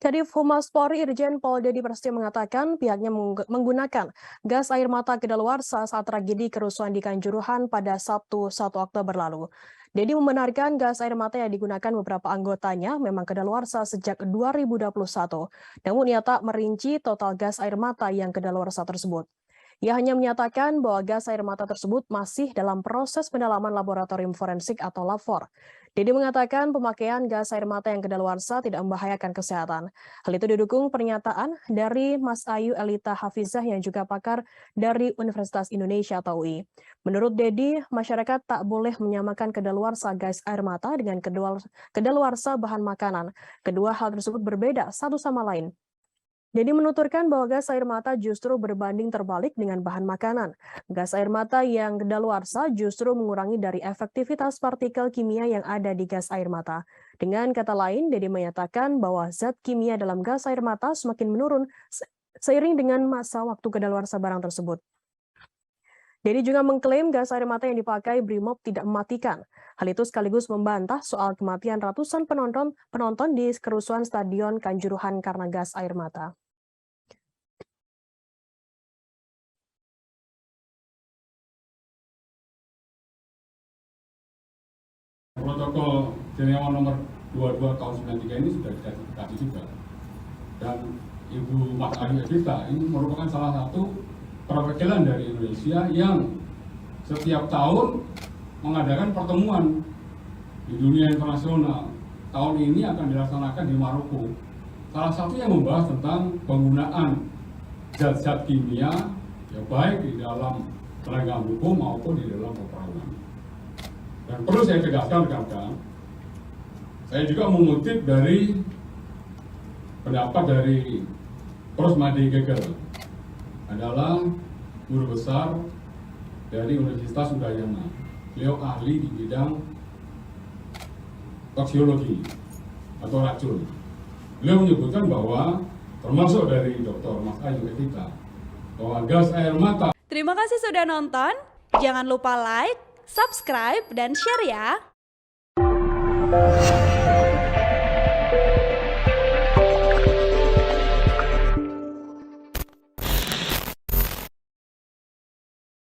Kadif Humas Polri Irjen Pol Dedy Prasetyo mengatakan pihaknya menggunakan gas air mata kedaluarsa saat tragedi kerusuhan di Kanjuruhan pada Sabtu 1 Oktober lalu. Dedy membenarkan gas air mata yang digunakan beberapa anggotanya memang kedaluarsa sejak 2021. Namun ia tak merinci total gas air mata yang kedaluarsa tersebut. Ia hanya menyatakan bahwa gas air mata tersebut masih dalam proses pendalaman laboratorium forensik atau LAVOR. Dedy mengatakan pemakaian gas air mata yang kedaluarsa tidak membahayakan kesehatan. Hal itu didukung pernyataan dari Mas Ayu Elita Hafizah yang juga pakar dari Universitas Indonesia atau UI. Menurut Dedy, masyarakat tak boleh menyamakan kedaluarsa gas air mata dengan kedaluarsa bahan makanan. Kedua hal tersebut berbeda satu sama lain. Dedy menuturkan bahwa gas air mata justru berbanding terbalik dengan bahan makanan. Gas air mata yang kedaluarsa justru mengurangi dari efektivitas partikel kimia yang ada di gas air mata. Dengan kata lain, Dedy menyatakan bahwa zat kimia dalam gas air mata semakin menurun seiring dengan masa waktu kedaluarsa barang tersebut. Dedy juga mengklaim gas air mata yang dipakai Brimob tidak mematikan. Hal itu sekaligus membantah soal kematian ratusan penonton di kerusuhan Stadion Kanjuruhan karena gas air mata. Protokol Jenewa nomor 22 tahun 93 ini sudah dikaji juga. Dan Ibu Mas Ayu Elita ini merupakan salah satu perwakilan dari Indonesia yang setiap tahun mengadakan pertemuan di dunia internasional. Tahun ini akan dilaksanakan di Maroko. Salah satu yang membahas tentang penggunaan zat-zat kimia, ya baik di dalam penegakan hukum maupun di dalam peperangan. Dan perlu saya tegaskan rekan-rekan, saya juga mengutip dari pendapat dari Prof. Made Gegel, adalah guru besar dari Universitas Udayana. Beliau ahli di bidang toksiologi atau racun. Beliau menyebutkan bahwa termasuk dari Dr. Mas Ayu Elita bahwa gas air mata. Terima kasih sudah nonton. Jangan lupa like, subscribe, dan share ya.